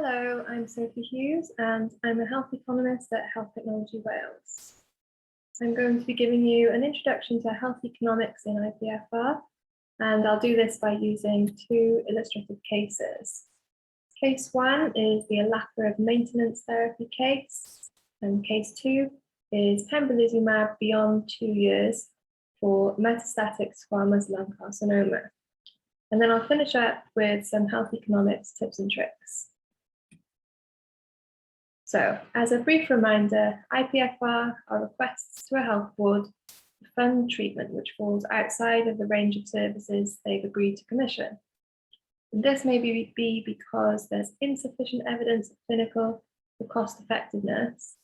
Hello, I'm Sophie Hughes and I'm a health economist at Health Technology Wales. I'm going to be giving you an introduction to health economics in IPFR, and I'll do this by using two illustrative cases. Case one is the Olaparib Maintenance therapy case, and case two is Pembrolizumab beyond 2 years for metastatic squamous lung carcinoma. And then I'll finish up with some health economics tips and tricks. So, as a brief reminder, IPFR are requests to a health board to fund treatment which falls outside of the range of services they've agreed to commission. And this may be because there's insufficient evidence of clinical or cost effectiveness,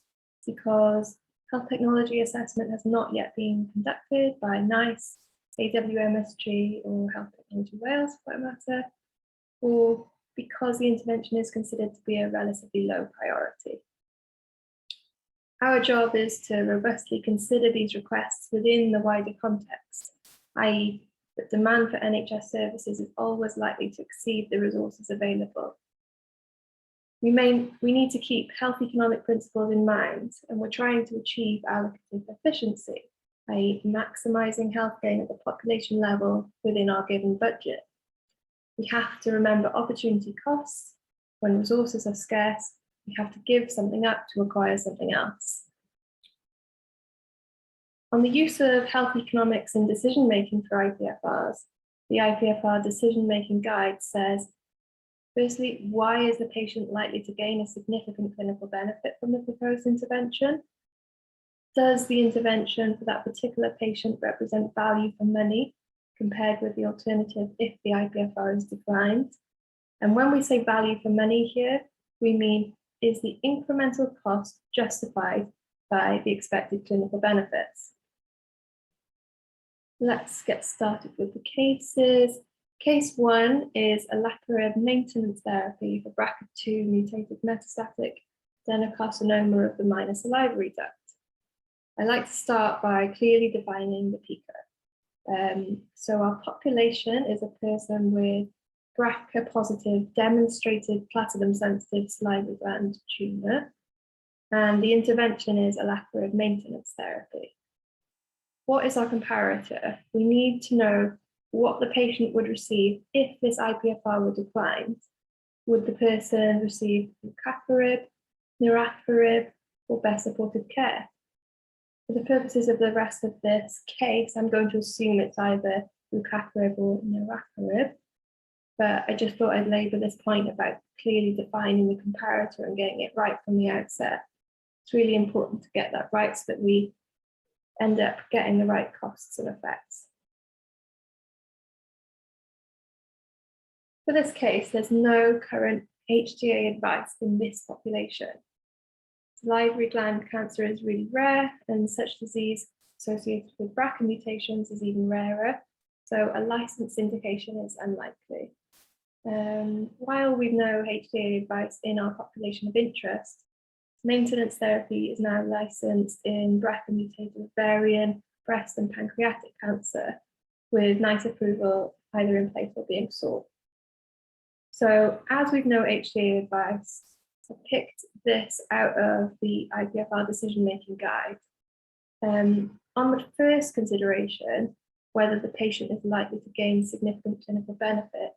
because health technology assessment has not yet been conducted by NICE, AWMSG, or Health Technology Wales for that matter, or because the intervention is considered to be a relatively low priority. Our job is to robustly consider these requests within the wider context, i.e., that demand for NHS services is always likely to exceed the resources available. We need to keep health economic principles in mind, and we're trying to achieve allocative efficiency, i.e., maximising health gain at the population level within our given budget. We have to remember opportunity costs. When resources are scarce, we have to give something up to acquire something else. On the use of health economics in decision-making for IPFRs, the IPFR decision-making guide says, firstly, why is the patient likely to gain a significant clinical benefit from the proposed intervention? Does the intervention for that particular patient represent value for money compared with the alternative if the IPFR is declined? And when we say value for money here, we mean, is the incremental cost justified by the expected clinical benefits? Let's get started with the cases. Case one is Olaparib Maintenance therapy for BRCA2 mutated metastatic adenocarcinoma of the minor salivary duct. I like to start by clearly defining the PICA. So our population is a person with BRCA positive demonstrated platinum sensitive salivary gland tumour, and the intervention is Olaparib maintenance therapy. What is our comparator? We need to know what the patient would receive if this IPFR were declined. Would the person receive rucaparib, niraparib, or best supportive care? For the purposes of the rest of this case, I'm going to assume it's either rucaparib or niraparib, but I just thought I'd labour this point about clearly defining the comparator and getting it right from the outset. It's really important to get that right so that we end up getting the right costs and effects. For this case, there's no current HTA advice in this population. Salivary gland cancer is really rare, and such disease associated with BRCA mutations is even rarer, so a licensed indication is unlikely. While we've no HTA advice in our population of interest, maintenance therapy is now licensed in BRCA mutated ovarian, breast, and pancreatic cancer, with NICE approval either in place or being sought. So, as we've no HTA advice, I picked this out of the IPFR decision-making guide. On the first consideration, whether the patient is likely to gain significant clinical benefit,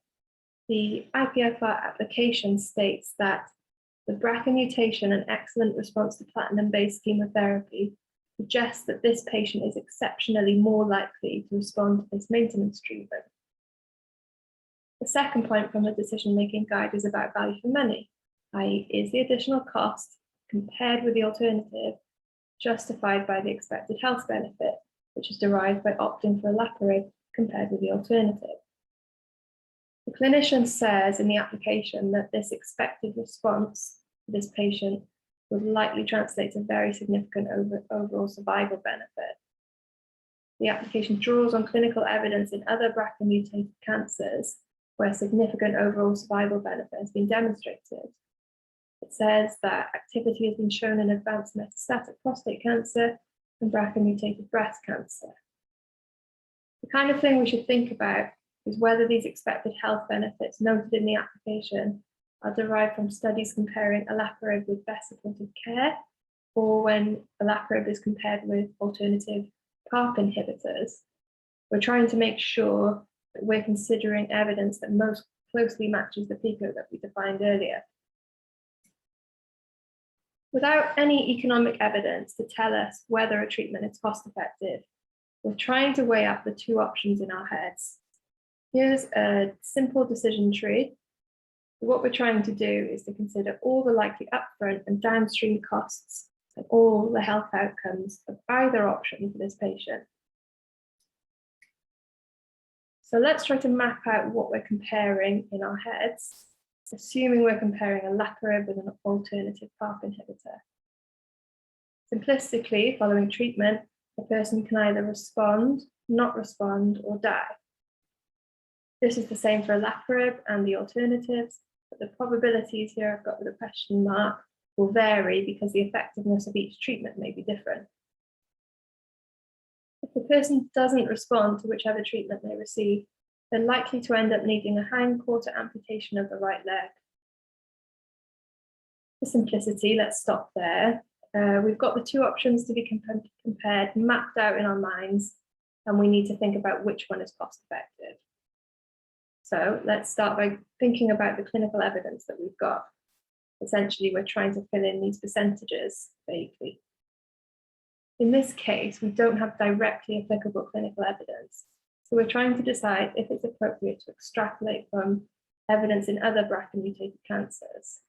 the IPFR application states that the BRCA mutation and excellent response to platinum-based chemotherapy suggests that this patient is exceptionally more likely to respond to this maintenance treatment. The second point from the decision-making guide is about value for money, i.e., is the additional cost compared with the alternative justified by the expected health benefit, which is derived by opting for Olaparib compared with the alternative. The clinician says in the application that this expected response for this patient would likely translate to very significant overall survival benefit. The application draws on clinical evidence in other BRCA mutated cancers where significant overall survival benefit has been demonstrated. It says that activity has been shown in advanced metastatic prostate cancer and BRCA mutated breast cancer. The kind of thing we should think about is whether these expected health benefits noted in the application are derived from studies comparing olaparib with best supportive care, or when olaparib is compared with alternative PARP inhibitors. We're trying to make sure that we're considering evidence that most closely matches the PICO that we defined earlier. Without any economic evidence to tell us whether a treatment is cost effective, we're trying to weigh up the two options in our heads. Here's a simple decision tree. What we're trying to do is to consider all the likely upfront and downstream costs and all the health outcomes of either option for this patient. So let's try to map out what we're comparing in our heads, assuming we're comparing olaparib with an alternative PARP inhibitor. Simplistically, following treatment, a person can either respond, not respond, or die. This is the same for olaparib and the alternatives, but the probabilities here I've got with a question mark will vary because the effectiveness of each treatment may be different. If the person doesn't respond to whichever treatment they receive, they're likely to end up needing a hindquarter amputation of the right leg. For simplicity, let's stop there. We've got the two options to be compared, mapped out in our minds, and we need to think about which one is cost effective. So let's start by thinking about the clinical evidence that we've got. Essentially, we're trying to fill in these percentages vaguely. In this case, we don't have directly applicable clinical evidence. So we're trying to decide if it's appropriate to extrapolate from evidence in other BRCA-mutated cancers.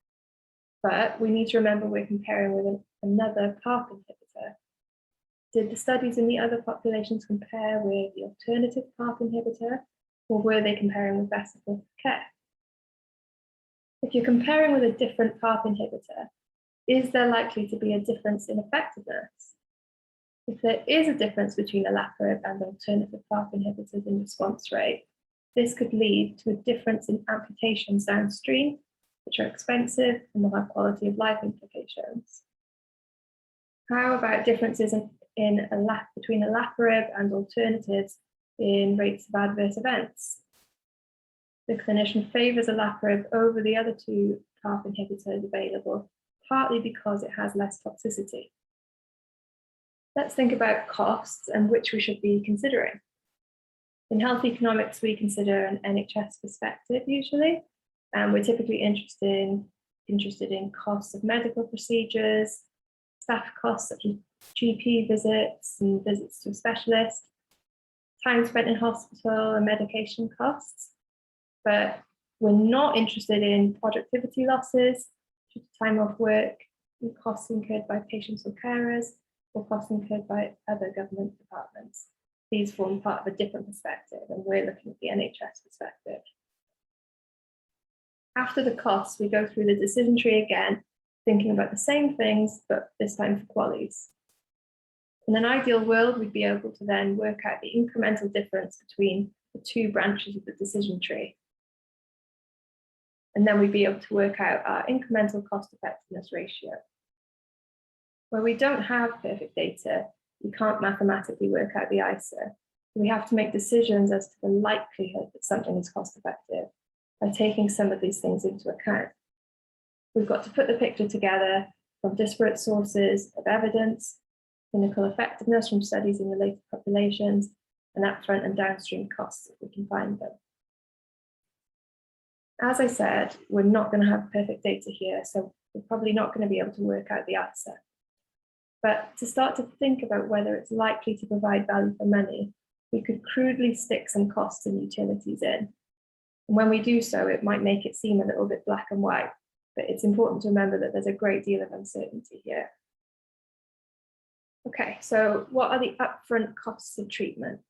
But we need to remember we're comparing with another PARP inhibitor. Did the studies in the other populations compare with the alternative PARP inhibitor, or were they comparing with best supportive care? If you're comparing with a different PARP inhibitor, is there likely to be a difference in effectiveness? If there is a difference between olaparib and alternative PARP inhibitors in response rate, this could lead to a difference in amputations downstream, which are expensive and will have quality of life implications. How about differences between olaparib and alternatives in rates of adverse events? The clinician favors olaparib over the other two PARP inhibitors available, partly because it has less toxicity. Let's think about costs and which we should be considering. In health economics, we consider an NHS perspective usually, and we're typically interested in costs of medical procedures, staff costs such as GP visits and visits to a specialist, time spent in hospital and medication costs. But we're not interested in productivity losses due to time off work, and costs incurred by patients or carers, or costs incurred by other government departments. These form part of a different perspective, and we're looking at the NHS perspective. After the costs, we go through the decision tree again, thinking about the same things, but this time for QALYs. In an ideal world, we'd be able to then work out the incremental difference between the two branches of the decision tree. And then we'd be able to work out our incremental cost effectiveness ratio. Where we don't have perfect data, we can't mathematically work out the ISA. We have to make decisions as to the likelihood that something is cost effective by taking some of these things into account. We've got to put the picture together from disparate sources of evidence, clinical effectiveness from studies in related populations, and upfront and downstream costs if we can find them. As I said, we're not going to have perfect data here, so we're probably not going to be able to work out the ISA. But to start to think about whether it's likely to provide value for money, we could crudely stick some costs and utilities in. And when we do so, it might make it seem a little bit black and white, but it's important to remember that there's a great deal of uncertainty here. Okay, so what are the upfront costs of treatment?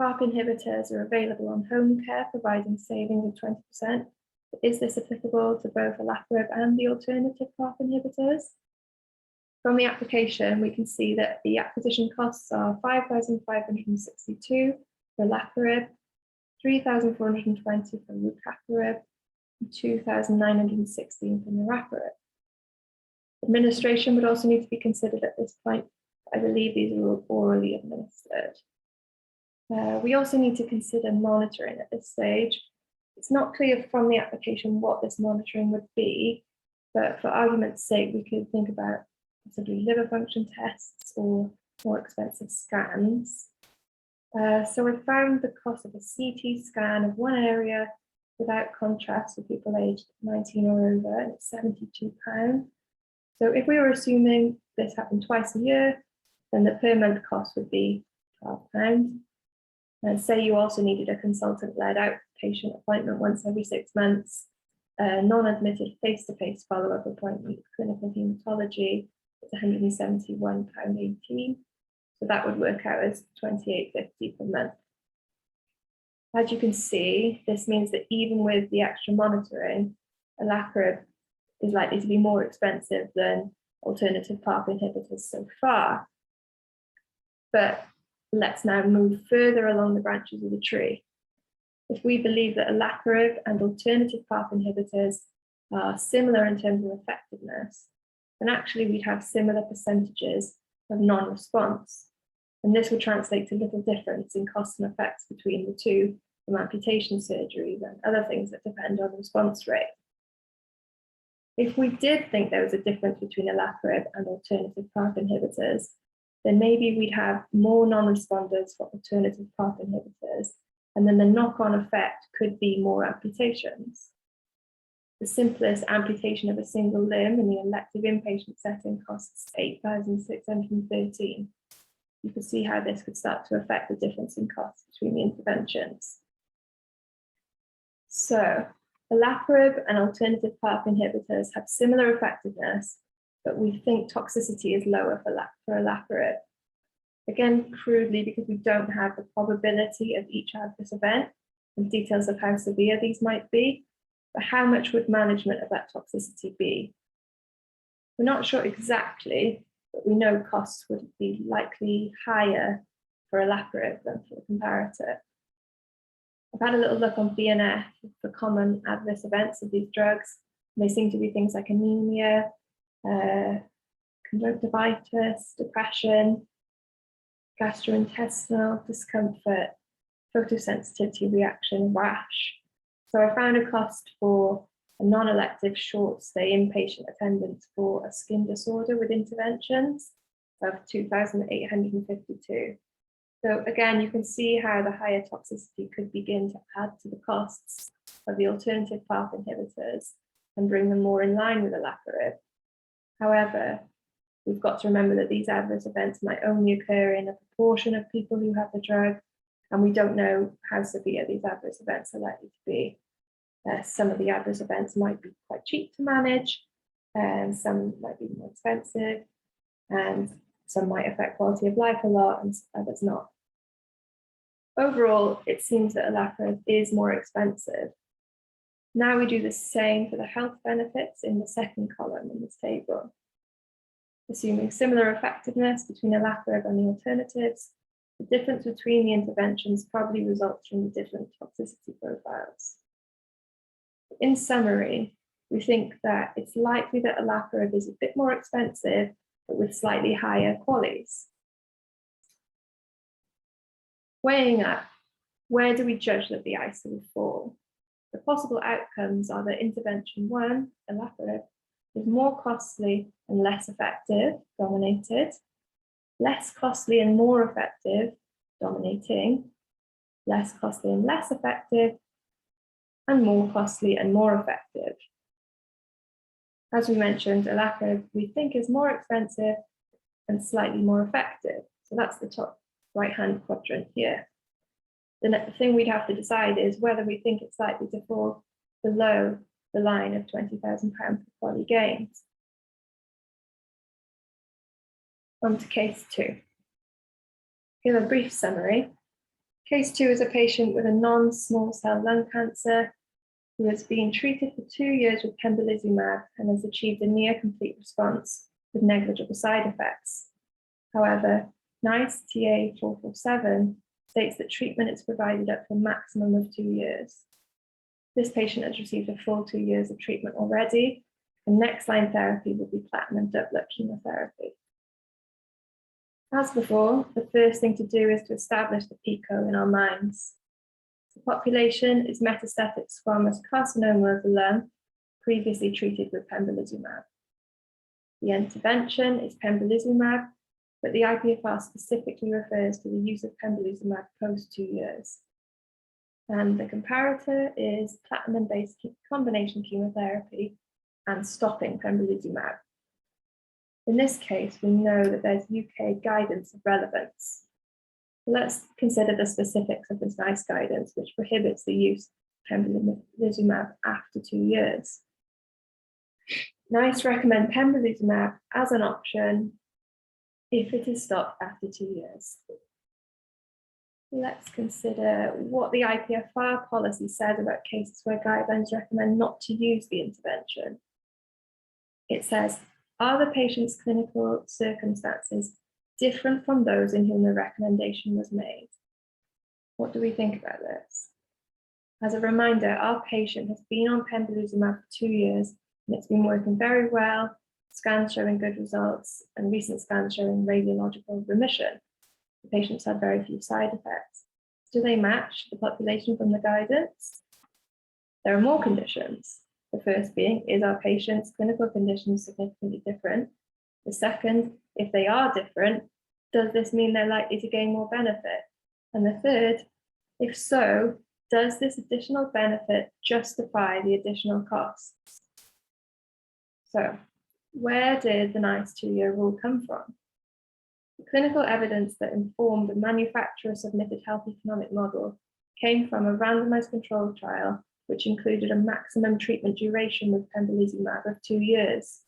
PARP inhibitors are available on home care, providing savings of 20%. But is this applicable to both olaparib and the alternative PARP inhibitors? From the application, we can see that the acquisition costs are $5,562 for olaparib, $3,420 for rucaparib, and $2,916 for niraparib. Administration would also need to be considered at this point. I believe these are all orally administered. We also need to consider monitoring at this stage. It's not clear from the application what this monitoring would be, but for argument's sake, we could think about possibly liver function tests or more expensive scans. So I found the cost of a CT scan of one area without contrast for people aged 19 or over, and it's £72. So if we were assuming this happened twice a year, then the per month cost would be £12. And say you also needed a consultant-led outpatient appointment once every 6 months, a non-admitted face-to-face follow-up appointment with clinical haematology, it's £171.18. So that would work out as £28.50 per month. As you can see, this means that even with the extra monitoring, Olaparib is likely to be more expensive than alternative PARP inhibitors so far. But let's now move further along the branches of the tree. If we believe that Olaparib and alternative PARP inhibitors are similar in terms of effectiveness, then actually we'd have similar percentages of non-response. And this would translate to little difference in costs and effects between the two, from amputation surgeries and other things that depend on response rate. If we did think there was a difference between Olaparib and alternative PARP inhibitors, then maybe we'd have more non-responders for alternative PARP inhibitors, and then the knock-on effect could be more amputations. The simplest amputation of a single limb in the elective inpatient setting costs $8,613. You can see how this could start to affect the difference in costs between the interventions. So, Olaparib and alternative PARP inhibitors have similar effectiveness, but we think toxicity is lower for Olaparib. Again, crudely, because we don't have the probability of each adverse event and details of how severe these might be, but how much would management of that toxicity be? We're not sure exactly, but we know costs would be likely higher for Olaparib than for the comparator. I've had a little look on BNF for common adverse events of these drugs. They seem to be things like anemia, conjunctivitis, depression, gastrointestinal discomfort, photosensitivity reaction, rash. So I found a cost for a non-elective short stay inpatient attendance for a skin disorder with interventions of $2,852. So again, you can see how the higher toxicity could begin to add to the costs of the alternative PARP inhibitors and bring them more in line with Olaparib. However, we've got to remember that these adverse events might only occur in a proportion of people who have the drug, and we don't know how severe these adverse events are likely to be. Some of the adverse events might be quite cheap to manage, and some might be more expensive, and some might affect quality of life a lot, and others not. Overall, it seems that Olaparib is more expensive. Now we do the same for the health benefits in the second column in this table. Assuming similar effectiveness between Olaparib and the alternatives, the difference between the interventions probably results from the different toxicity profiles. In summary, we think that it's likely that Olaparib is a bit more expensive, but with slightly higher QALYs. Weighing up, where do we judge that the ICE will fall? The possible outcomes are that intervention 1, Olaparib, is more costly and less effective, dominated, less costly and more effective, dominating, less costly and less effective, and more costly and more effective. As we mentioned, Olaparib we think is more expensive and slightly more effective. So that's the top right-hand quadrant here. The next thing we'd have to decide is whether we think it's likely to fall below the line of £20,000 per QALY gains. On to case 2. Give a brief summary. Case 2 is a patient with a non-small cell lung cancer who has been treated for 2 years with Pembrolizumab and has achieved a near complete response with negligible side effects. However, NICE TA 447 states that treatment is provided up to a maximum of 2 years. This patient has received a full 2 years of treatment already, and next line therapy will be platinum doublet chemotherapy. As before, the first thing to do is to establish the PICO in our minds. The population is metastatic squamous carcinoma of the lung, previously treated with pembrolizumab. The intervention is pembrolizumab, but the IPFR specifically refers to the use of pembrolizumab post 2 years. And the comparator is platinum-based combination chemotherapy and stopping pembrolizumab. In this case, we know that there's UK guidance of relevance. Let's consider the specifics of this NICE guidance, which prohibits the use of pembrolizumab after 2 years. NICE recommend pembrolizumab as an option if it is stopped after 2 years. Let's consider what the IPFR policy says about cases where guidelines recommend not to use the intervention. It says, are the patient's clinical circumstances different from those in whom the recommendation was made? What do we think about this? As a reminder, our patient has been on pembrolizumab for 2 years and it's been working very well, scans showing good results, and recent scans showing radiological remission. The patients had very few side effects. Do they match the population from the guidance? There are more conditions. The first being, is our patient's clinical condition significantly different? The second, if they are different, does this mean they're likely to gain more benefit? And the third, if so, does this additional benefit justify the additional costs? So, where did the NICE 2-year rule come from? The clinical evidence that informed the manufacturer-submitted health economic model came from a randomized controlled trial, which included a maximum treatment duration with pembrolizumab of 2 years.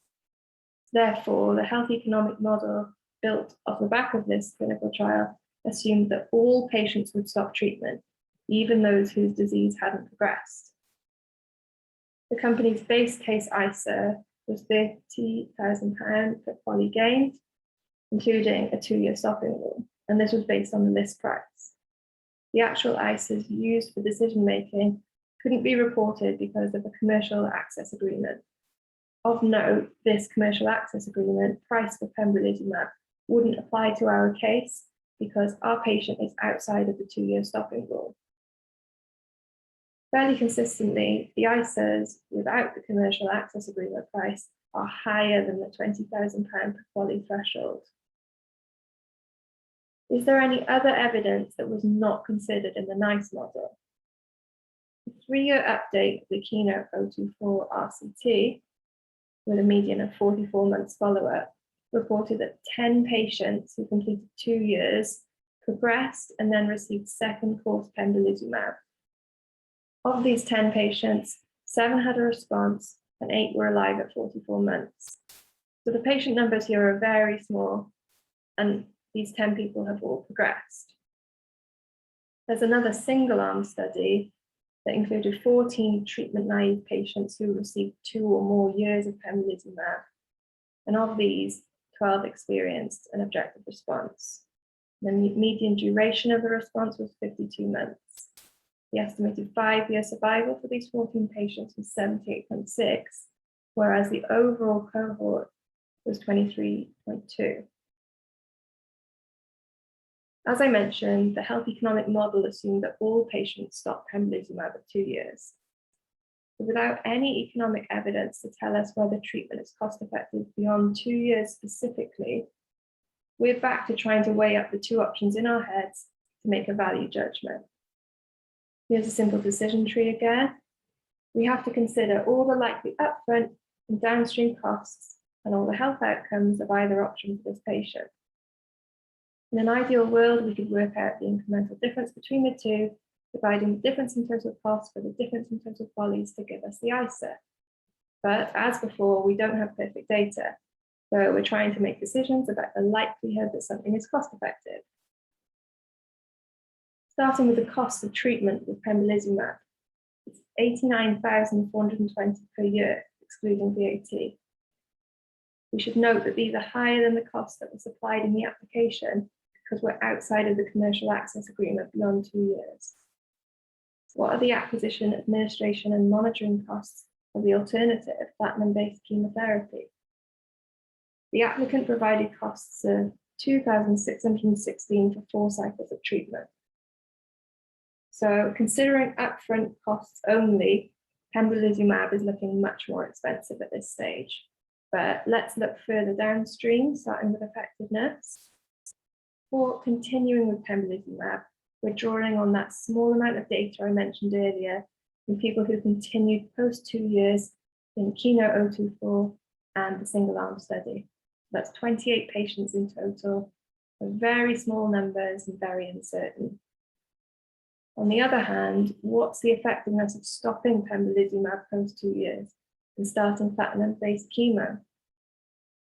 Therefore, the health economic model built off the back of this clinical trial assumed that all patients would stop treatment, even those whose disease hadn't progressed. The company's base case ICER was £30,000 per poly gained, including a 2-year stopping rule, and this was based on the list price. The actual ICERs used for decision-making couldn't be reported because of a commercial access agreement. Of note, this commercial access agreement, price for pembrolizumab, wouldn't apply to our case because our patient is outside of the 2-year stopping rule. Fairly consistently, the ICERs without the commercial access agreement price are higher than the £20,000 per poly threshold. Is there any other evidence that was not considered in the NICE model? The 3-year update of the Keynote 024 RCT, with a median of 44 months follow-up, reported that 10 patients who completed 2 years progressed and then received second course pembrolizumab. Of these 10 patients, 7 had a response and 8 were alive at 44 months. So the patient numbers here are very small, and these 10 people have all progressed. There's another single-arm study that included 14 treatment-naive patients who received 2 or more years of pembrolizumab, and of these, 12 experienced an objective response. The median duration of the response was 52 months. The estimated 5-year survival for these 14 patients was 78.6, whereas the overall cohort was 23.2. As I mentioned, the health economic model assumed that all patients stopped pembrolizumab at 2 years. But without any economic evidence to tell us whether treatment is cost-effective beyond 2 years specifically, we're back to trying to weigh up the two options in our heads to make a value judgment. Here's a simple decision tree again. We have to consider all the likely upfront and downstream costs and all the health outcomes of either option for this patient. In an ideal world, we could work out the incremental difference between the two, dividing the difference in total cost for the difference in total polys to give us the ICER. But as before, we don't have perfect data, so we're trying to make decisions about the likelihood that something is cost effective. Starting with the cost of treatment with pembrolizumab, it's $89,420 per year, excluding VAT. We should note that these are higher than the costs that were supplied in the application because we're outside of the commercial access agreement beyond 2 years. What are the acquisition, administration, and monitoring costs of the alternative platinum-based chemotherapy? The applicant provided costs of $2,616 for 4 cycles of treatment. So considering upfront costs only, pembrolizumab is looking much more expensive at this stage. But let's look further downstream, starting with effectiveness. For continuing with pembrolizumab, we're drawing on that small amount of data I mentioned earlier in people who continued post 2 years in KEYNOTE-024 and the single-arm study. That's 28 patients in total, very small numbers and very uncertain. On the other hand, what's the effectiveness of stopping pembrolizumab post 2 years and starting platinum-based chemo?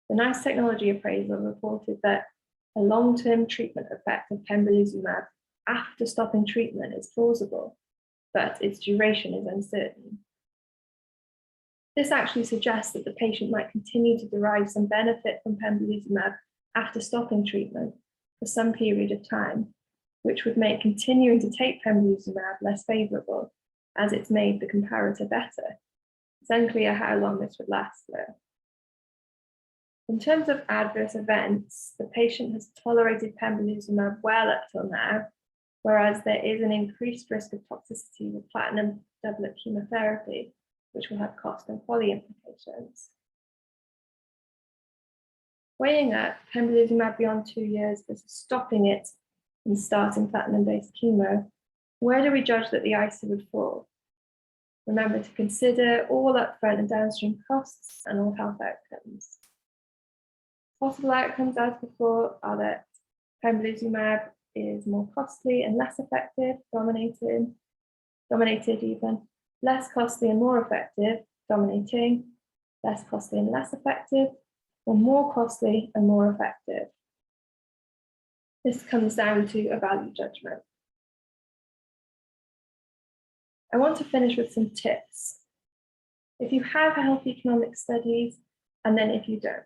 The NICE technology appraisal reported that a long-term treatment effect of pembrolizumab after stopping treatment is plausible, but its duration is uncertain. This actually suggests that the patient might continue to derive some benefit from pembrolizumab after stopping treatment for some period of time, which would make continuing to take pembrolizumab less favorable, as it's made the comparator better. It's unclear how long this would last, though. In terms of adverse events, the patient has tolerated pembrolizumab well up till now, whereas there is an increased risk of toxicity with platinum doublet chemotherapy, which will have cost and quality implications. Weighing up pembrolizumab beyond 2 years versus stopping it and starting platinum-based chemo, where do we judge that the ICER would fall? Remember to consider all upfront and downstream costs and all health outcomes. Possible outcomes, as before, are that pembrolizumab is more costly and less effective, dominated even, less costly and more effective, dominating, less costly and less effective, or more costly and more effective. This comes down to a value judgment. I want to finish with some tips. If you have health economic studies, and then if you don't.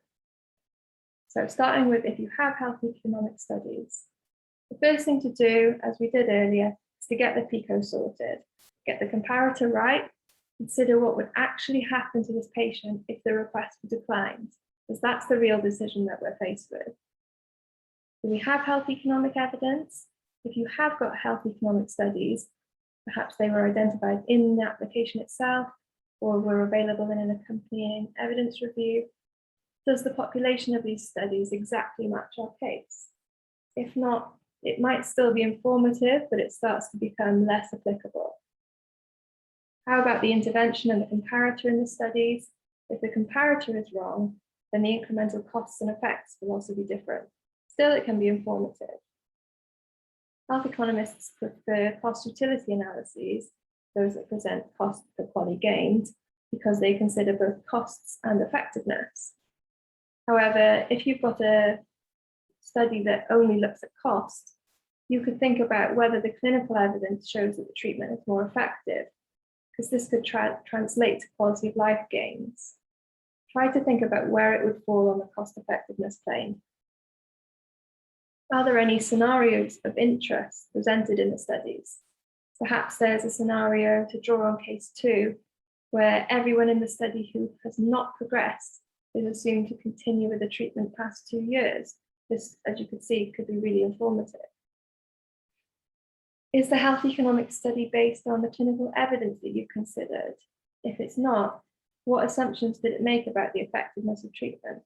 So starting with if you have health economic studies, the first thing to do, as we did earlier, is to get the PICO sorted, get the comparator right, consider what would actually happen to this patient if the request were declined, because that's the real decision that we're faced with. Do we have health economic evidence? If you have got health economic studies, perhaps they were identified in the application itself or were available in an accompanying evidence review. Does the population of these studies exactly match our case? If not, it might still be informative, but it starts to become less applicable. How about the intervention and the comparator in the studies? If the comparator is wrong, then the incremental costs and effects will also be different. Still, it can be informative. Health economists prefer cost-utility analyses, those that present cost per quality gained, because they consider both costs and effectiveness. However, if you've got a study that only looks at cost, you could think about whether the clinical evidence shows that the treatment is more effective, because this could translate to quality of life gains. Try to think about where it would fall on the cost effectiveness plane. Are there any scenarios of interest presented in the studies? Perhaps there's a scenario to draw on case 2, where everyone in the study who has not progressed is assumed to continue with the treatment past 2 years. This, as you can see, could be really informative. Is the health economic study based on the clinical evidence that you've considered? If it's not, what assumptions did it make about the effectiveness of treatment?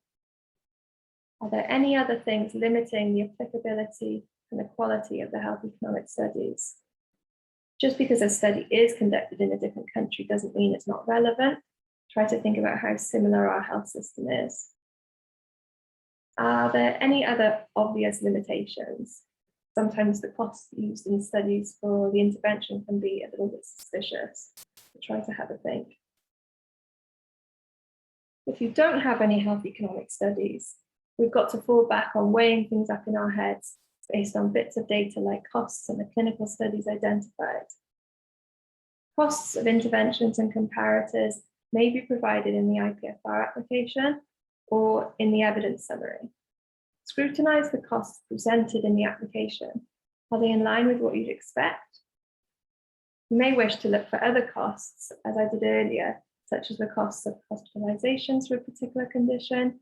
Are there any other things limiting the applicability and the quality of the health economic studies? Just because a study is conducted in a different country doesn't mean it's not relevant. Try to think about how similar our health system is. Are there any other obvious limitations? Sometimes the costs used in studies for the intervention can be a little bit suspicious. So try to have a think. If you don't have any health economic studies, we've got to fall back on weighing things up in our heads based on bits of data like costs and the clinical studies identified. Costs of interventions and comparators may be provided in the IPFR application or in the evidence summary. Scrutinize the costs presented in the application. Are they in line with what you'd expect? You may wish to look for other costs, as I did earlier, such as the costs of hospitalizations for a particular condition.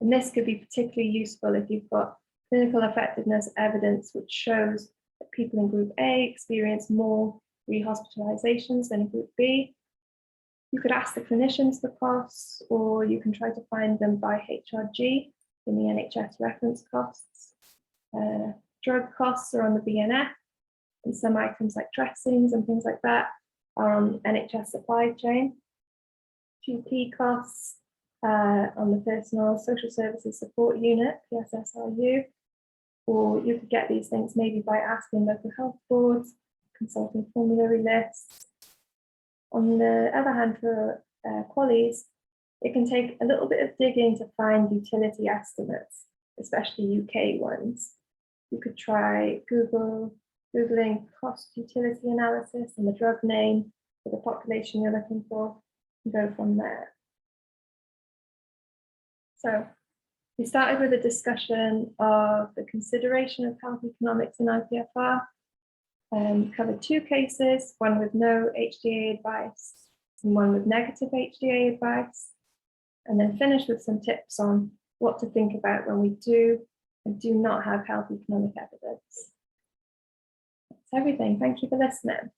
And this could be particularly useful if you've got clinical effectiveness evidence which shows that people in group A experience more rehospitalizations than in group B. You could ask the clinicians for costs, or you can try to find them by HRG in the NHS reference costs. Drug costs are on the BNF, and some items like dressings and things like that are on NHS supply chain. GP costs on the Personal Social Services Support Unit, PSSRU, or you could get these things maybe by asking local health boards, consulting formulary lists. On the other hand, for QALYs, it can take a little bit of digging to find utility estimates, especially UK ones. You could try Googling cost utility analysis and the drug name for the population you're looking for, and go from there. So we started with a discussion of the consideration of health economics in IPFR. Covered two cases, one with no HDA advice and one with negative HDA advice, and then finished with some tips on what to think about when we do and do not have health economic evidence. That's everything. Thank you for listening.